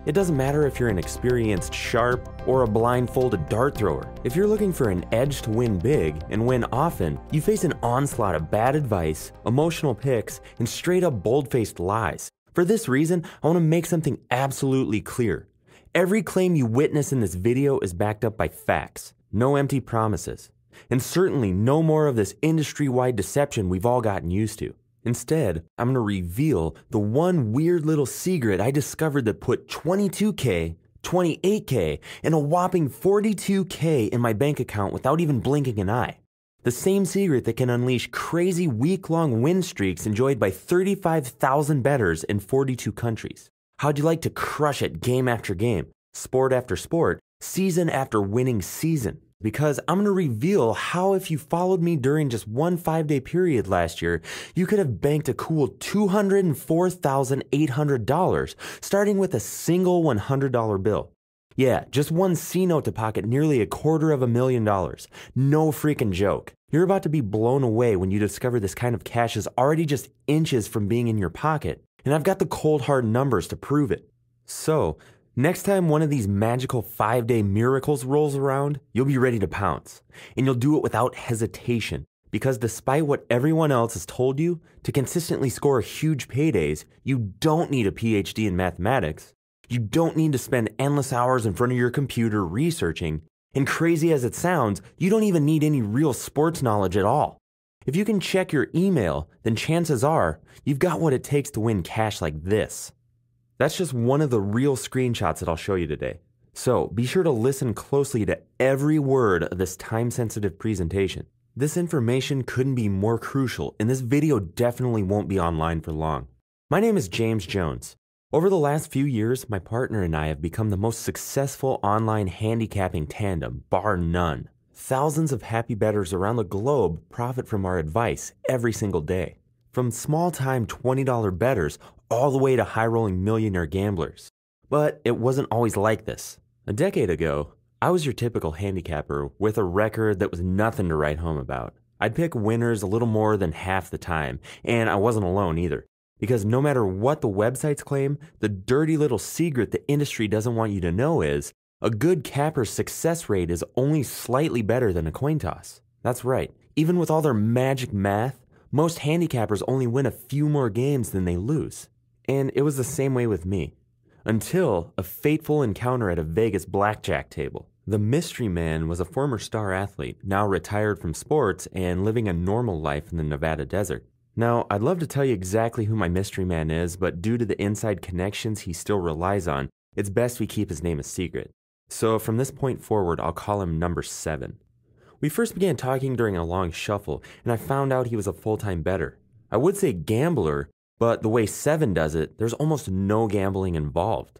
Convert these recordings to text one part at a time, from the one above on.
It doesn't matter if you're an experienced sharp or a blindfolded dart thrower. If you're looking for an edge to win big and win often, you face an onslaught of bad advice, emotional picks, and straight up bold-faced lies. For this reason, I want to make something absolutely clear. Every claim you witness in this video is backed up by facts, no empty promises, and certainly no more of this industry-wide deception we've all gotten used to. Instead, I'm going to reveal the one weird little secret I discovered that put $22K, $28K, and a whopping $42K in my bank account without even blinking an eye. The same secret that can unleash crazy week-long win streaks enjoyed by 35,000 bettors in 42 countries. How'd you like to crush it game after game, sport after sport, season after winning season? Because I'm going to reveal how if you followed me during just one 5-day period last year, you could have banked a cool $204,800 starting with a single $100 bill. Yeah, just one C-note to pocket nearly $250,000. No freaking joke. You're about to be blown away when you discover this kind of cash is already just inches from being in your pocket, and I've got the cold hard numbers to prove it. So, next time one of these magical 5-day miracles rolls around, you'll be ready to pounce. And you'll do it without hesitation. Because despite what everyone else has told you, to consistently score huge paydays, you don't need a PhD in mathematics. You don't need to spend endless hours in front of your computer researching. And crazy as it sounds, you don't even need any real sports knowledge at all. If you can check your email, then chances are you've got what it takes to win cash like this. That's just one of the real screenshots that I'll show you today. So be sure to listen closely to every word of this time-sensitive presentation. This information couldn't be more crucial, and this video definitely won't be online for long. My name is James Jones. Over the last few years, my partner and I have become the most successful online handicapping tandem, bar none. Thousands of happy bettors around the globe profit from our advice every single day. From small-time $20 bettors all the way to high-rolling millionaire gamblers. But it wasn't always like this. A decade ago, I was your typical handicapper with a record that was nothing to write home about. I'd pick winners a little more than half the time, and I wasn't alone either. Because no matter what the websites claim, the dirty little secret the industry doesn't want you to know is, a good capper's success rate is only slightly better than a coin toss. That's right. Even with all their magic math, most handicappers only win a few more games than they lose. And it was the same way with me. Until a fateful encounter at a Vegas blackjack table. The mystery man was a former star athlete, now retired from sports and living a normal life in the Nevada desert. Now, I'd love to tell you exactly who my mystery man is, but due to the inside connections he still relies on, it's best we keep his name a secret. So from this point forward, I'll call him number 7. We first began talking during a long shuffle, and I found out he was a full-time bettor. I would say gambler, but the way 7 does it, there's almost no gambling involved.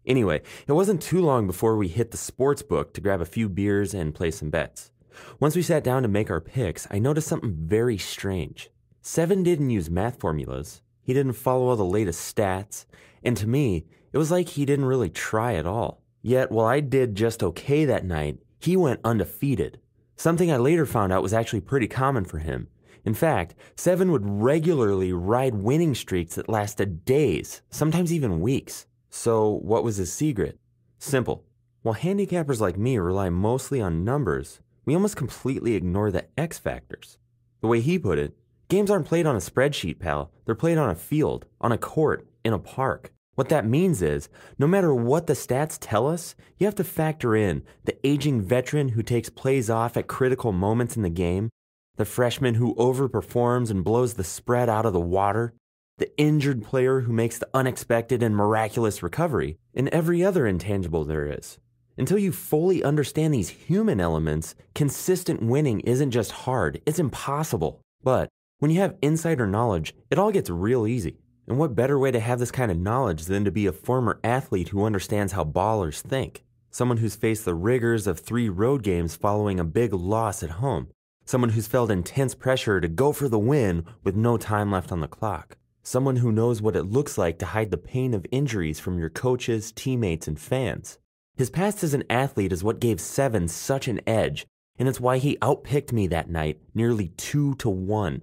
Anyway, it wasn't too long before we hit the sports book to grab a few beers and play some bets. Once we sat down to make our picks, I noticed something very strange. 7 didn't use math formulas, he didn't follow all the latest stats, and to me, it was like he didn't really try at all. Yet, while I did just okay that night, he went undefeated. Something I later found out was actually pretty common for him. In fact, 7 would regularly ride winning streaks that lasted days, sometimes even weeks. So, what was his secret? Simple. While handicappers like me rely mostly on numbers, we almost completely ignore the X factors. The way he put it, games aren't played on a spreadsheet, pal. They're played on a field, on a court, in a park. What that means is, no matter what the stats tell us, you have to factor in the aging veteran who takes plays off at critical moments in the game, the freshman who overperforms and blows the spread out of the water, the injured player who makes the unexpected and miraculous recovery, and every other intangible there is. Until you fully understand these human elements, consistent winning isn't just hard, it's impossible. But when you have insider knowledge, it all gets real easy. And what better way to have this kind of knowledge than to be a former athlete who understands how ballers think? Someone who's faced the rigors of 3 road games following a big loss at home. Someone who's felt intense pressure to go for the win with no time left on the clock. Someone who knows what it looks like to hide the pain of injuries from your coaches, teammates, and fans. His past as an athlete is what gave 7 such an edge, and it's why he outpicked me that night nearly 2-1.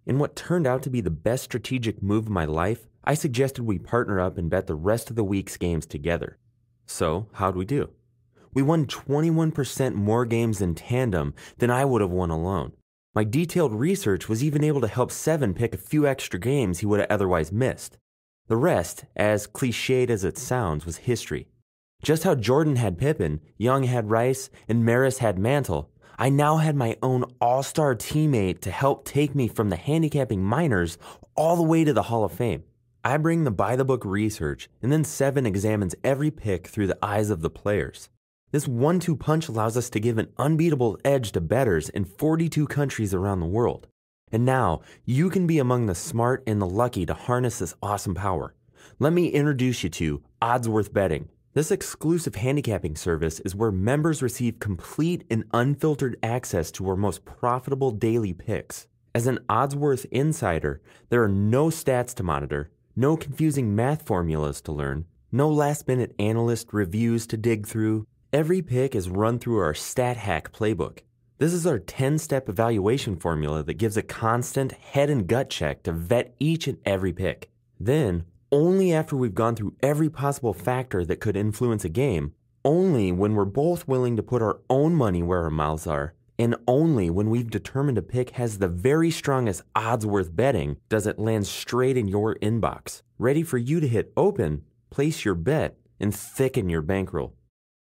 In what turned out to be the best strategic move of my life, I suggested we partner up and bet the rest of the week's games together. So, how'd we do? We won 21% more games in tandem than I would have won alone. My detailed research was even able to help Seven pick a few extra games he would have otherwise missed. The rest, as cliched as it sounds, was history. Just how Jordan had Pippen, Young had Rice, and Maris had Mantle, I now had my own all-star teammate to help take me from the handicapping minors all the way to the Hall of Fame. I bring the by-the-book research, and then Seven examines every pick through the eyes of the players. This 1-2 punch allows us to give an unbeatable edge to bettors in 42 countries around the world. And now, you can be among the smart and the lucky to harness this awesome power. Let me introduce you to Odds Worth Betting. This exclusive handicapping service is where members receive complete and unfiltered access to our most profitable daily picks. As an Oddsworth insider, there are no stats to monitor, no confusing math formulas to learn, no last-minute analyst reviews to dig through. Every pick is run through our StatHack playbook. This is our 10-step evaluation formula that gives a constant head and gut check to vet each and every pick. Then, only after we've gone through every possible factor that could influence a game, only when we're both willing to put our own money where our mouths are, and only when we've determined a pick has the very strongest odds worth betting does it land straight in your inbox, ready for you to hit open, place your bet, and thicken your bankroll.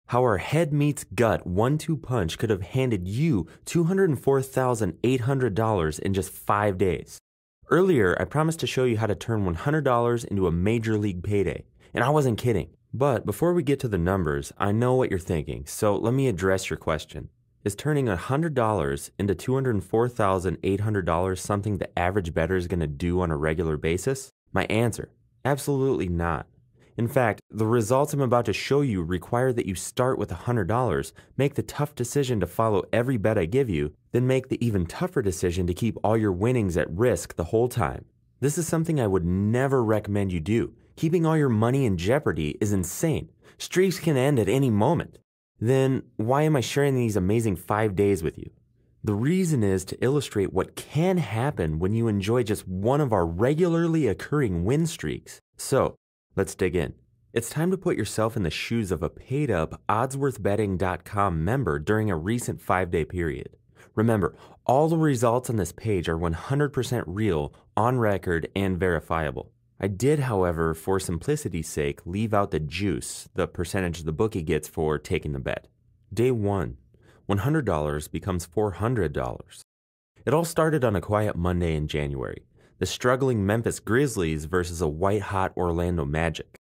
How our head meets gut 1-2 punch could have handed you $204,800 in just 5 days. Earlier, I promised to show you how to turn $100 into a major league payday, and I wasn't kidding. But before we get to the numbers, I know what you're thinking, so let me address your question. Is turning $100 into $204,800 something the average bettor is going to do on a regular basis? My answer, absolutely not. In fact, the results I'm about to show you require that you start with $100, make the tough decision to follow every bet I give you, then make the even tougher decision to keep all your winnings at risk the whole time. This is something I would never recommend you do. Keeping all your money in jeopardy is insane. Streaks can end at any moment. Then why am I sharing these amazing 5 days with you? The reason is to illustrate what can happen when you enjoy just one of our regularly occurring win streaks. So, let's dig in. It's time to put yourself in the shoes of a paid-up oddsworthbetting.com member during a recent 5-day period. Remember, all the results on this page are 100% real, on record, and verifiable. I did, however, for simplicity's sake, leave out the juice, the percentage the bookie gets for taking the bet. Day 1, $100 becomes $400. It all started on a quiet Monday in January. The struggling Memphis Grizzlies versus a white-hot Orlando Magic.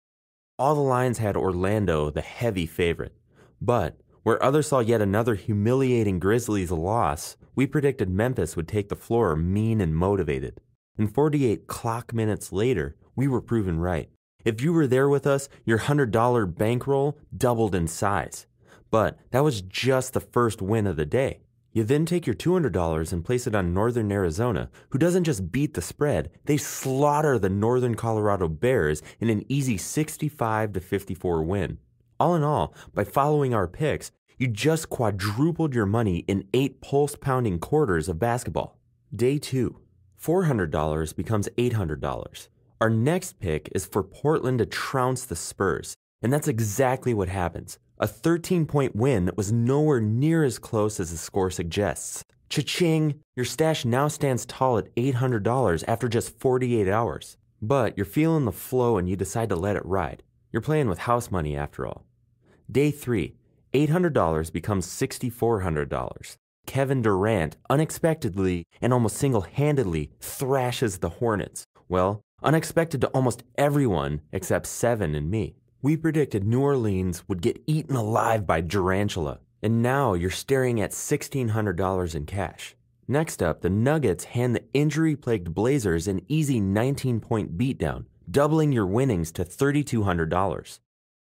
All the lines had Orlando the heavy favorite. But where others saw yet another humiliating Grizzlies loss, we predicted Memphis would take the floor mean and motivated. And 48 clock minutes later, we were proven right. If you were there with us, your $100 bankroll doubled in size. But that was just the first win of the day. You then take your $200 and place it on Northern Arizona, who doesn't just beat the spread, they slaughter the Northern Colorado Bears in an easy 65-54 win. All in all, by following our picks, you just quadrupled your money in 8 pulse-pounding quarters of basketball. Day 2, $400 becomes $800. Our next pick is for Portland to trounce the Spurs, and that's exactly what happens. A 13-point win that was nowhere near as close as the score suggests. Cha-ching! Your stash now stands tall at $800 after just 48 hours. But you're feeling the flow and you decide to let it ride. You're playing with house money after all. Day 3, $800 becomes $6,400. Kevin Durant unexpectedly and almost single-handedly thrashes the Hornets. Well, unexpected to almost everyone except Seven and me. We predicted New Orleans would get eaten alive by Durantula, and now you're staring at $1,600 in cash. Next up, the Nuggets hand the injury-plagued Blazers an easy 19-point beatdown, doubling your winnings to $3,200.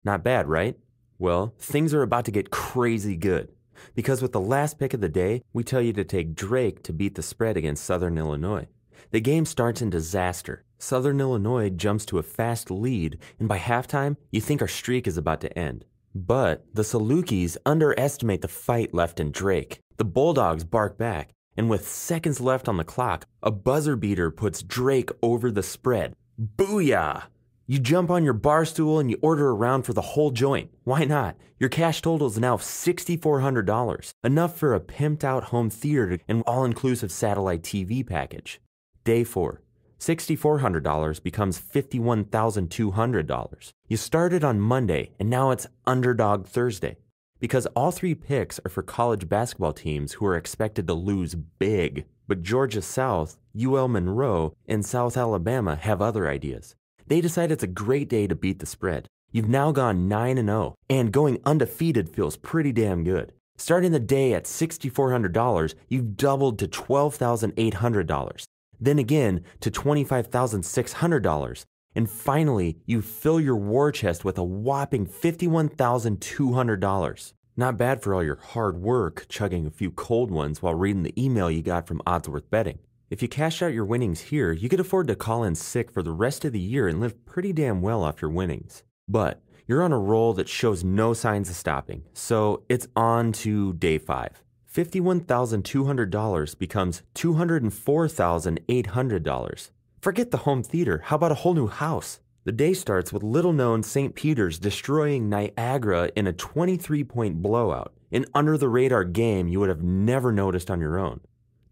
Not bad, right? Well, things are about to get crazy good, because with the last pick of the day, we tell you to take Drake to beat the spread against Southern Illinois. The game starts in disaster. Southern Illinois jumps to a fast lead, and by halftime, you think our streak is about to end. But the Salukis underestimate the fight left in Drake. The Bulldogs bark back, and with seconds left on the clock, a buzzer beater puts Drake over the spread. Booyah! You jump on your bar stool and you order a round for the whole joint. Why not? Your cash total is now $6,400, enough for a pimped out home theater and all-inclusive satellite TV package. Day 4. $6,400 becomes $51,200. You started on Monday and now it's Underdog Thursday. Because all 3 picks are for college basketball teams who are expected to lose big. But Georgia South, UL Monroe, and South Alabama have other ideas. They decide it's a great day to beat the spread. You've now gone 9-0, and going undefeated feels pretty damn good. Starting the day at $6,400, you've doubled to $12,800. Then again to $25,600. And finally, you fill your war chest with a whopping $51,200. Not bad for all your hard work, chugging a few cold ones while reading the email you got from Oddsworth Betting. If you cash out your winnings here, you could afford to call in sick for the rest of the year and live pretty damn well off your winnings. But you're on a roll that shows no signs of stopping, so it's on to day 5. $51,200 becomes $204,800. Forget the home theater, how about a whole new house? The day starts with little-known St. Peter's destroying Niagara in a 23-point blowout, an under-the-radar game you would have never noticed on your own.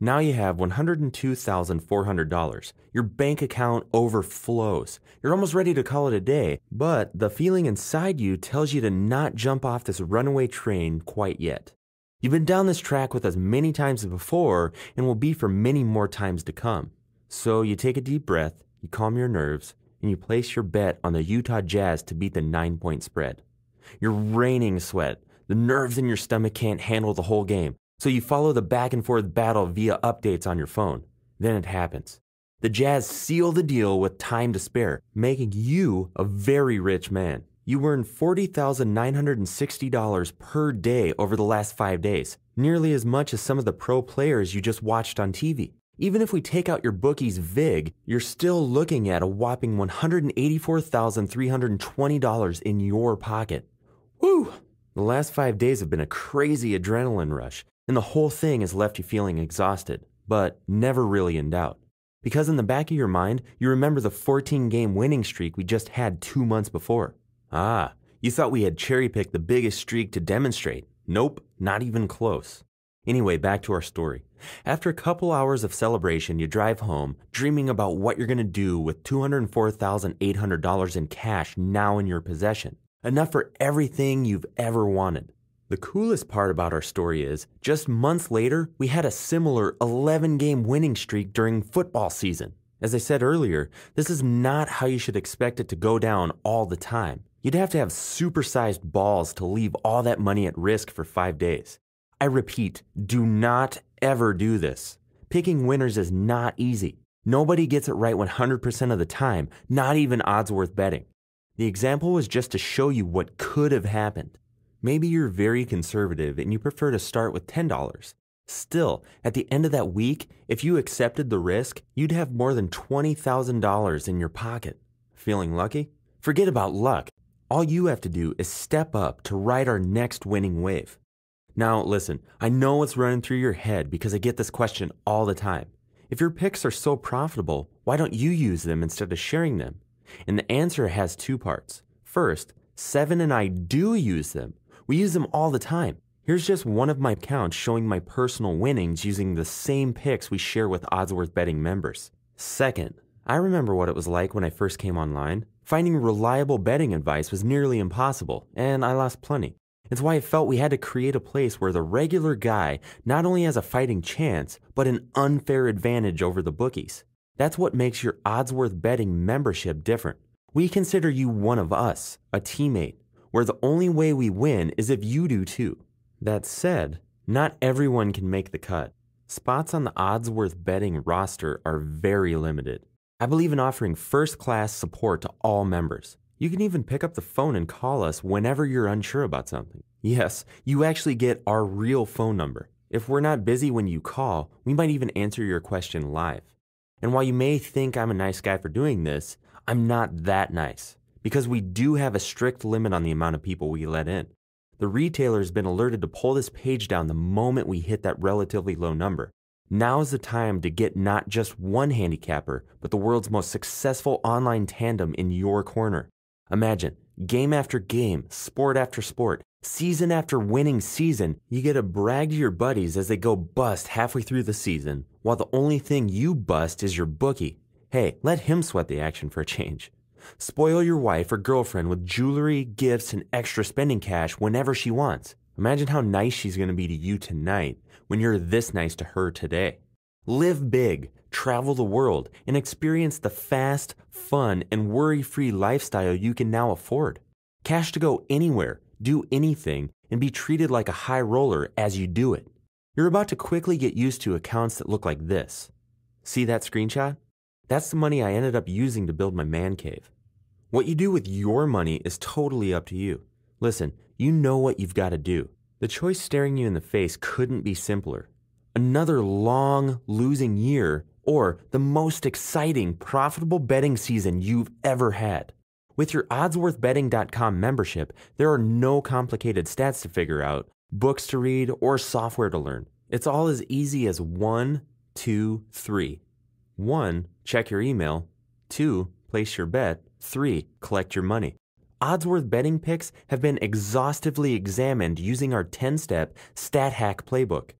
Now you have $102,400. Your bank account overflows. You're almost ready to call it a day, but the feeling inside you tells you to not jump off this runaway train quite yet. You've been down this track with us many times before and will be for many more times to come. So you take a deep breath, you calm your nerves, and you place your bet on the Utah Jazz to beat the 9-point spread. You're raining sweat. The nerves in your stomach can't handle the whole game. So you follow the back and forth battle via updates on your phone. Then it happens. The Jazz seal the deal with time to spare, making you a very rich man. You earn $40,960 per day over the last 5 days, nearly as much as some of the pro players you just watched on TV. Even if we take out your bookie's VIG, you're still looking at a whopping $184,320 in your pocket. Woo! The last 5 days have been a crazy adrenaline rush, and the whole thing has left you feeling exhausted, but never really in doubt. Because in the back of your mind, you remember the 14-game winning streak we just had 2 months before. Ah, you thought we had cherry-picked the biggest streak to demonstrate. Nope, not even close. Anyway, back to our story. After a couple hours of celebration, you drive home, dreaming about what you're going to do with $204,800 in cash now in your possession. Enough for everything you've ever wanted. The coolest part about our story is, just months later, we had a similar 11-game winning streak during football season. As I said earlier, this is not how you should expect it to go down all the time. You'd have to have supersized balls to leave all that money at risk for 5 days. I repeat, do not ever do this. Picking winners is not easy. Nobody gets it right 100% of the time, not even Oddsworth Betting. The example was just to show you what could have happened. Maybe you're very conservative and you prefer to start with $10. Still, at the end of that week, if you accepted the risk, you'd have more than $20,000 in your pocket. Feeling lucky? Forget about luck. All you have to do is step up to ride our next winning wave. Now, listen, I know what's running through your head because I get this question all the time. If your picks are so profitable, why don't you use them instead of sharing them? And the answer has 2 parts. First, Seven and I do use them. We use them all the time. Here's just one of my accounts showing my personal winnings using the same picks we share with Oddsworth Betting members. Second, I remember what it was like when I first came online. Finding reliable betting advice was nearly impossible, and I lost plenty. It's why I felt we had to create a place where the regular guy not only has a fighting chance, but an unfair advantage over the bookies. That's what makes your Oddsworth Betting membership different. We consider you one of us, a teammate, where the only way we win is if you do too. That said, not everyone can make the cut. Spots on the Oddsworth Betting roster are very limited. I believe in offering first-class support to all members. You can even pick up the phone and call us whenever you're unsure about something. Yes, you actually get our real phone number. If we're not busy when you call, we might even answer your question live. And while you may think I'm a nice guy for doing this, I'm not that nice, because we do have a strict limit on the amount of people we let in. The retailer has been alerted to pull this page down the moment we hit that relatively low number. Now's the time to get not just one handicapper, but the world's most successful online tandem in your corner. Imagine, game after game, sport after sport, season after winning season, you get to brag to your buddies as they go bust halfway through the season, while the only thing you bust is your bookie. Hey, let him sweat the action for a change. Spoil your wife or girlfriend with jewelry, gifts, and extra spending cash whenever she wants. Imagine how nice she's going to be to you tonight when you're this nice to her today. Live big, travel the world, and experience the fast, fun, and worry-free lifestyle you can now afford. Cash to go anywhere, do anything, and be treated like a high roller as you do it. You're about to quickly get used to accounts that look like this. See that screenshot? That's the money I ended up using to build my man cave. What you do with your money is totally up to you. Listen, you know what you've got to do. The choice staring you in the face couldn't be simpler. Another long losing year or the most exciting profitable betting season you've ever had. With your oddsworthbetting.com membership, there are no complicated stats to figure out, books to read, or software to learn. It's all as easy as 1, 2, 3. 1, check your email. 2, place your bet. 3, collect your money. Oddsworth betting picks have been exhaustively examined using our 10-step stat hack playbook.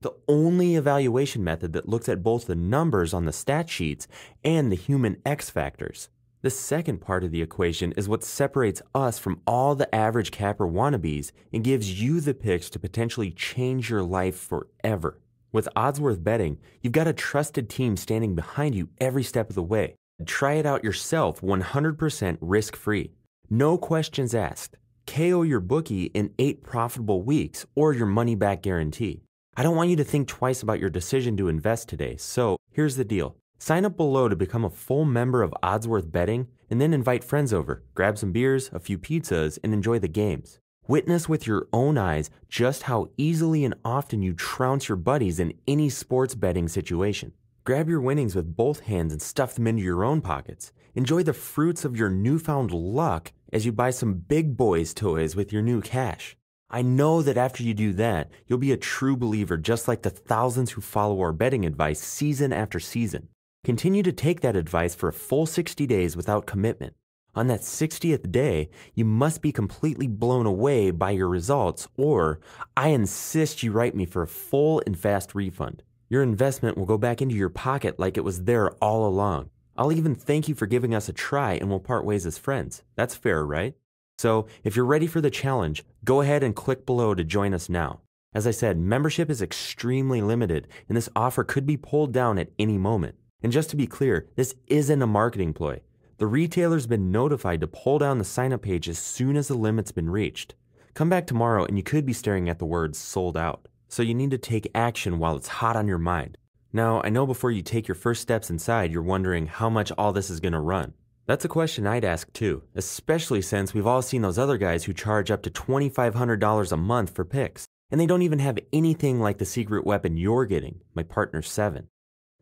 The only evaluation method that looks at both the numbers on the stat sheets and the human X factors. The second part of the equation is what separates us from all the average capper wannabes and gives you the picks to potentially change your life forever. With Oddsworth Betting, you've got a trusted team standing behind you every step of the way. Try it out yourself 100% risk-free. No questions asked. KO your bookie in 8 profitable weeks or your money-back guarantee. I don't want you to think twice about your decision to invest today, so here's the deal. Sign up below to become a full member of Oddsworth Betting and then invite friends over, grab some beers, a few pizzas, and enjoy the games. Witness with your own eyes just how easily and often you trounce your buddies in any sports betting situation. Grab your winnings with both hands and stuff them into your own pockets. Enjoy the fruits of your newfound luck as you buy some big boys toys with your new cash. I know that after you do that, you'll be a true believer just like the thousands who follow our betting advice season after season. Continue to take that advice for a full 60 days without commitment. On that 60th day, you must be completely blown away by your results, or I insist you write me for a full and fast refund. Your investment will go back into your pocket like it was there all along. I'll even thank you for giving us a try and we'll part ways as friends. That's fair, right? So if you're ready for the challenge, go ahead and click below to join us now. As I said, membership is extremely limited and this offer could be pulled down at any moment. And just to be clear, this isn't a marketing ploy. The retailer's been notified to pull down the sign-up page as soon as the limit's been reached. Come back tomorrow and you could be staring at the words sold out. So you need to take action while it's hot on your mind. Now, I know before you take your first steps inside, you're wondering how much all this is going to run. That's a question I'd ask too, especially since we've all seen those other guys who charge up to $2,500 a month for picks, and they don't even have anything like the secret weapon you're getting, my partner 7.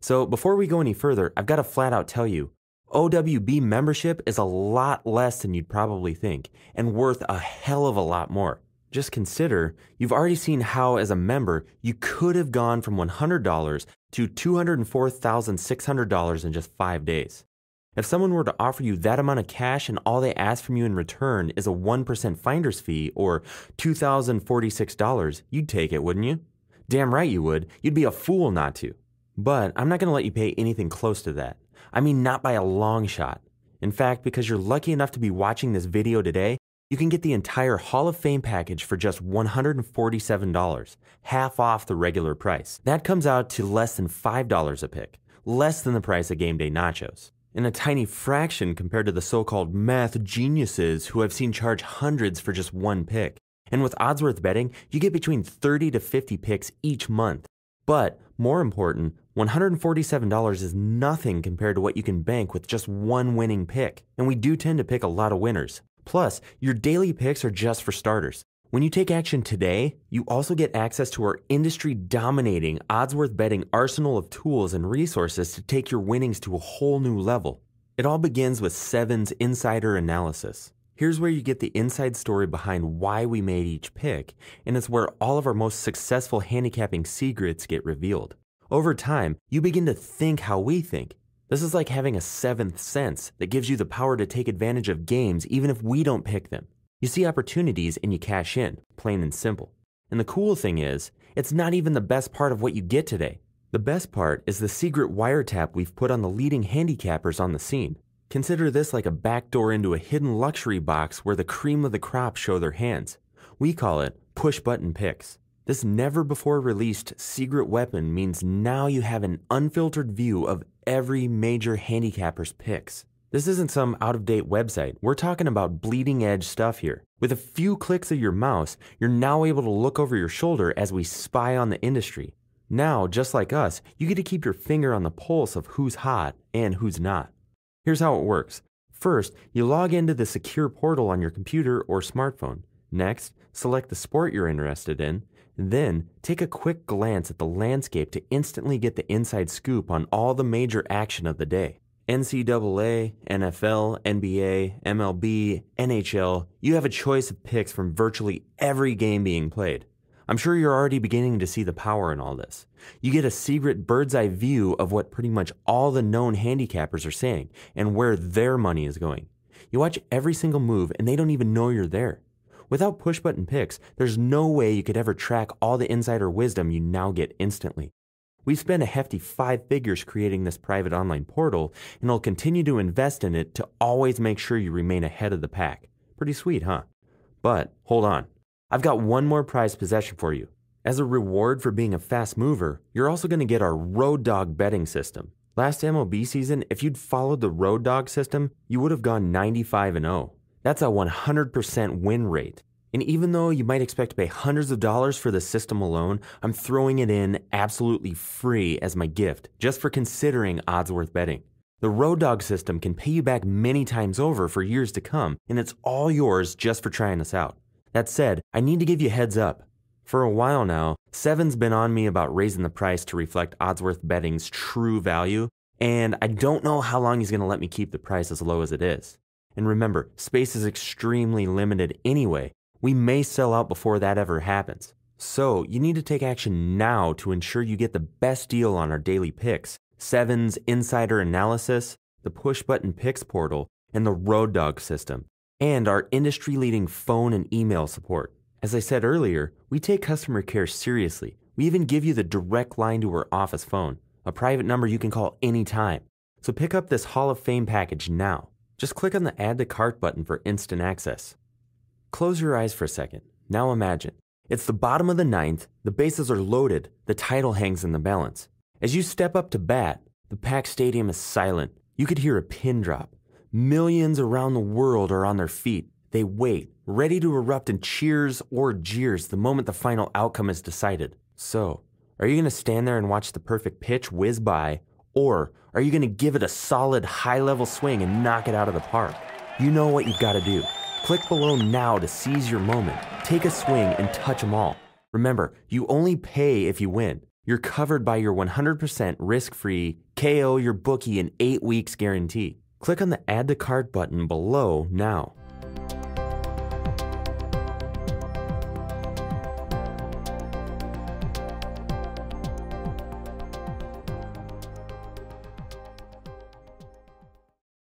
So before we go any further, I've got to flat out tell you, OWB membership is a lot less than you'd probably think, and worth a hell of a lot more. Just consider, you've already seen how as a member, you could have gone from $100 to $204,600 in just 5 days. If someone were to offer you that amount of cash and all they ask from you in return is a 1% finder's fee or $2,046, you'd take it, wouldn't you? Damn right you would. You'd be a fool not to. But I'm not going to let you pay anything close to that. I mean, not by a long shot. In fact, because you're lucky enough to be watching this video today, you can get the entire Hall of Fame package for just $147, half off the regular price. That comes out to less than $5 a pick, less than the price of game day nachos, and a tiny fraction compared to the so-called math geniuses who I've seen charge hundreds for just one pick. And with Oddsworth Betting, you get between 30 to 50 picks each month. But more important, $147 is nothing compared to what you can bank with just one winning pick. And we do tend to pick a lot of winners. Plus, your daily picks are just for starters. When you take action today, you also get access to our industry-dominating Oddsworth Betting arsenal of tools and resources to take your winnings to a whole new level. It all begins with 7's insider analysis. Here's where you get the inside story behind why we made each pick, and it's where all of our most successful handicapping secrets get revealed. Over time, you begin to think how we think. This is like having a seventh sense that gives you the power to take advantage of games even if we don't pick them. You see opportunities and you cash in, plain and simple. And the cool thing is, it's not even the best part of what you get today. The best part is the secret wiretap we've put on the leading handicappers on the scene. Consider this like a backdoor into a hidden luxury box where the cream of the crop show their hands. We call it push-button picks. This never-before-released secret weapon means now you have an unfiltered view of every major handicapper's picks. This isn't some out-of-date website. We're talking about bleeding-edge stuff here. With a few clicks of your mouse, you're now able to look over your shoulder as we spy on the industry. Now, just like us, you get to keep your finger on the pulse of who's hot and who's not. Here's how it works. First, you log into the secure portal on your computer or smartphone. Next, select the sport you're interested in. Then, take a quick glance at the landscape to instantly get the inside scoop on all the major action of the day. NCAA, NFL, NBA, MLB, NHL, you have a choice of picks from virtually every game being played. I'm sure you're already beginning to see the power in all this. You get a secret bird's eye view of what pretty much all the known handicappers are saying and where their money is going. You watch every single move and they don't even know you're there. Without push-button picks, there's no way you could ever track all the insider wisdom you now get instantly. We've spent a hefty 5 figures creating this private online portal, and I'll continue to invest in it to always make sure you remain ahead of the pack. Pretty sweet, huh? But hold on. I've got one more prized possession for you. As a reward for being a fast mover, you're also going to get our Road Dog betting system. Last MLB season, if you'd followed the Road Dog system, you would have gone 95-0. That's a 100% win rate. And even though you might expect to pay hundreds of dollars for the system alone, I'm throwing it in absolutely free as my gift, just for considering odds worth betting. The Road Dog system can pay you back many times over for years to come, and it's all yours just for trying us out. That said, I need to give you a heads up. For a while now, Seven's been on me about raising the price to reflect Oddsworth Betting's true value, and I don't know how long he's going to let me keep the price as low as it is. And remember, space is extremely limited anyway. We may sell out before that ever happens. So you need to take action now to ensure you get the best deal on our daily picks, Seven's insider analysis, the push-button picks portal, and the Road Dog system, and our industry-leading phone and email support. As I said earlier, we take customer care seriously. We even give you the direct line to our office phone, a private number you can call anytime. So pick up this Hall of Fame package now. Just click on the Add to Cart button for instant access. Close your eyes for a second. Now imagine. It's the bottom of the ninth, the bases are loaded, the title hangs in the balance. As you step up to bat, the packed stadium is silent. You could hear a pin drop. Millions around the world are on their feet. They wait, ready to erupt in cheers or jeers the moment the final outcome is decided. So, are you going to stand there and watch the perfect pitch whiz by, or are you going to give it a solid high-level swing and knock it out of the park? You know what you've got to do. Click below now to seize your moment. Take a swing and touch them all. Remember, you only pay if you win. You're covered by your 100% risk-free KO your bookie in 8 weeks guarantee. Click on the Add to Cart button below now.